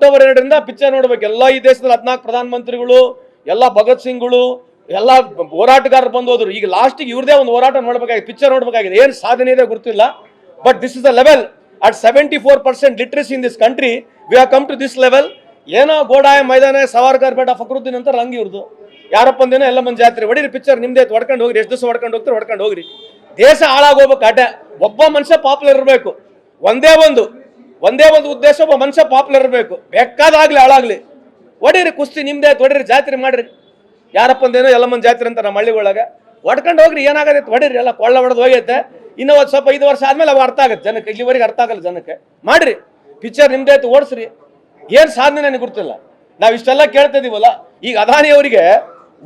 October 2ರಿಂದ picture ನೋಡ್ಬೇಕು. ಎಲ್ಲ ಈ ದೇಶದಲ್ಲಿ 14 ಪ್ರಧಾನಮಂತ್ರಿಗಳು, ಎಲ್ಲ ಭಗತ್ ಸಿಂಗ್ಗಳು, ಎಲ್ಲ ಹೋರಾಟಗಾರರು ಬಂದು ಹೋದ್ರು. ಈಗ ಲಾಸ್ಟಿಗೆ ಇವ್ರದೇ ಒಂದು ಹೋರಾಟ ನೋಡ್ಬೇಕಾಗಿದೆ, ಪಿಕ್ಚರ್ ನೋಡ್ಬೇಕಾಗಿದೆ. ಏನು ಸಾಧನೆ ಇದೆ ಗೊತ್ತಿಲ್ಲ, but this is the level. At 74% literacy in this country we have come to this level. ಏನೋ ಗೋಡಾಯ ಮೈದಾನ ಸವಾರ್ಕರ್ ಬೇಡ ಫಕ್ರುದ್ದೀನ್ ಅಂತ ರಂಗಿ ಇವ್ರದ್ದು. ಯಾರಪ್ಪ ಅಂದೇನೋ ಎಲ್ಲ ಮಂದಿ ಜಾತ್ರೆ ಹೊಡೀರಿ, ಪಿಕ್ಚರ್ ನಿಮ್ದೇ ಹೊಡ್ಕೊಂಡು ಹೋಗ್ರಿ. ಎಷ್ಟು ದಿವಸ ಹೊಡ್ಕೊಂಡು ಹೋಗ್ತಾರೆ ಹೊಡ್ಕೊಂಡು ಹೋಗ್ರಿ. ದೇಶ ಹಾಳಾಗೋಗ್ಬೇಕು. ಆಟ ಒಬ್ಬ ಮನುಷ್ಯ ಪಾಪ್ಯುಲರ್ ಇರಬೇಕು. ಒಂದೇ ಒಂದು ಉದ್ದೇಶ, ಒಬ್ಬ ಮನುಷ್ಯ ಪಾಪ್ಯುಲರ್ ಇರಬೇಕು. ಬೇಕಾದಾಗ್ಲಿ ಹಾಳಾಗ್ಲಿ ಹೊಡೀರಿ, ಕುಸ್ತಿ ನಿಮ್ದೇ ಹೊಡೀರಿ, ಜಾತ್ರೆ ಮಾಡ್ರಿ. ಯಾರಪ್ಪ ಅಂದೇನೋ ಎಲ್ಲ ಮಂದಿ ಜಾತ್ರೆ ಅಂತ ನಮ್ಮ ಹಳ್ಳಿಗಳೊಳಗೆ ಹೊಡ್ಕೊಂಡು ಹೋಗ್ರಿ. ಏನಾಗತ್ತೆ ಹೊಡೀರಿ, ಎಲ್ಲ ಕೊಳ್ಳ ಹೊಡೆದು ಹೋಗೈತೆ. ಇನ್ನೂ ಒಂದು ಸ್ವಲ್ಪ 5 ವರ್ಷ ಆದ್ಮೇಲೆ ಅವು ಅರ್ಥ ಆಗುತ್ತೆ ಜನಕ್ಕೆ. ಇಲ್ಲಿವರೆಗೆ ಅರ್ಥ ಆಗಲ್ಲ ಜನಕ್ಕೆ. ಮಾಡ್ರಿ ಪಿಕ್ಚರ್ ನಿಮ್ದೇ ಆಯ್ತು, ಓಡಿಸ್ರಿ. ಏನು ಸಾಧನೆ ನನಗೆ ಗೊತ್ತಿಲ್ಲ. ನಾವು ಇಷ್ಟೆಲ್ಲ ಕೇಳ್ತಾ ಇದೀವಲ್ಲ. ಈಗ ಅದಾನಿ ಅವರಿಗೆ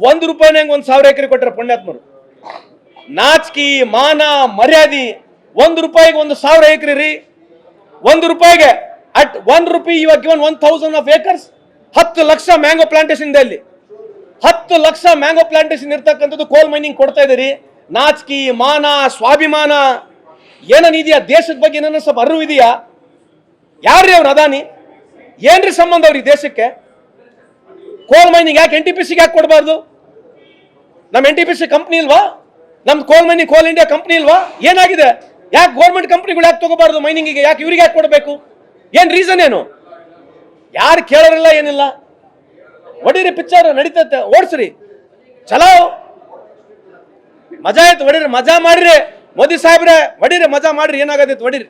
1 ರೂಪಾಯಿನ 1,000 ಎಕರೆ ಕೊಟ್ಟರೆ ಪುಣ್ಯಾತ್ಮರು. ನಾಚಿಕೆ ಮಾನ ಮರ್ಯಾದೆ. 1 ರೂಪಾಯಿಗೆ 1,000 ಎಕರೆ ರೀ. 1 ರೂಪಾಯಿಗೆ ಅಟ್ 1 ರೂಪಿ ಇವಾಗ given 1,000 of acres. 10 lakh mango plantation ಇದೆ ಅಲ್ಲಿ. 10 ಲಕ್ಷ ಮ್ಯಾಂಗೋ ಪ್ಲಾಂಟೇಶನ್ ಇರ್ತಕ್ಕಂಥದ್ದು ಕೋಲ್ ಮೈನಿಂಗ್ ಕೊಡ್ತಾ ಇದ್ದೀರಿ. ನಾಚಿಕೆ ಮಾನ ಸ್ವಾಭಿಮಾನ ಏನಿದೆಯಾ? ದೇಶದ ಬಗ್ಗೆ ಏನನ್ನ ಸ್ವಲ್ಪ ಅರಿವು ಇದೆಯಾ? ಯಾರ್ರೀ ಅವ್ರು ಅದಾನಿ? ಏನ್ರಿ ಸಂಬಂಧ ಅವ್ರಿಗೆ ದೇಶಕ್ಕೆ? ಕೋಲ್ ಮೈನಿಂಗ್ ಯಾಕೆ NTPC ಯಾಕೆ ಕೊಡಬಾರ್ದು? ನಮ್ಮ NTPC ಕಂಪ್ನಿ ಇಲ್ವಾ? ನಮ್ದು ಕೋಲ್ ಮೈನಿಂಗ್ ಕೋಲ್ ಇಂಡಿಯಾ ಕಂಪ್ನಿ ಇಲ್ವಾ? ಏನಾಗಿದೆ? ಯಾಕೆ ಗೌರ್ಮೆಂಟ್ ಕಂಪ್ನಿಗಳು ಯಾಕೆ ತಗೋಬಾರ್ದು ಮೈನಿಂಗಿಗೆ? ಯಾಕೆ ಇವ್ರಿಗೆ ಯಾಕೆ ಕೊಡಬೇಕು? ಏನ್ ರೀಸನ್ ಏನು? ಯಾರು ಕೇಳೋರಿಲ್ಲ, ಏನಿಲ್ಲ. ಹೊಡೀರಿ ಪಿಕ್ಚರ್ ನಡೀತೈತೆ, ಓಡಿಸ್ರಿ, ಚಲೋ ಮಜಾ ಆಯ್ತು. ಹೊಡೀರಿ, ಮಜಾ ಮಾಡ್ರಿ. ಮೋದಿ ಸಾಹೇಬ್ರೆ ಹೊಡೀರಿ, ಮಜಾ ಮಾಡ್ರಿ. ಏನಾಗತ್ತೈತೆ ಹೊಡೀರಿ.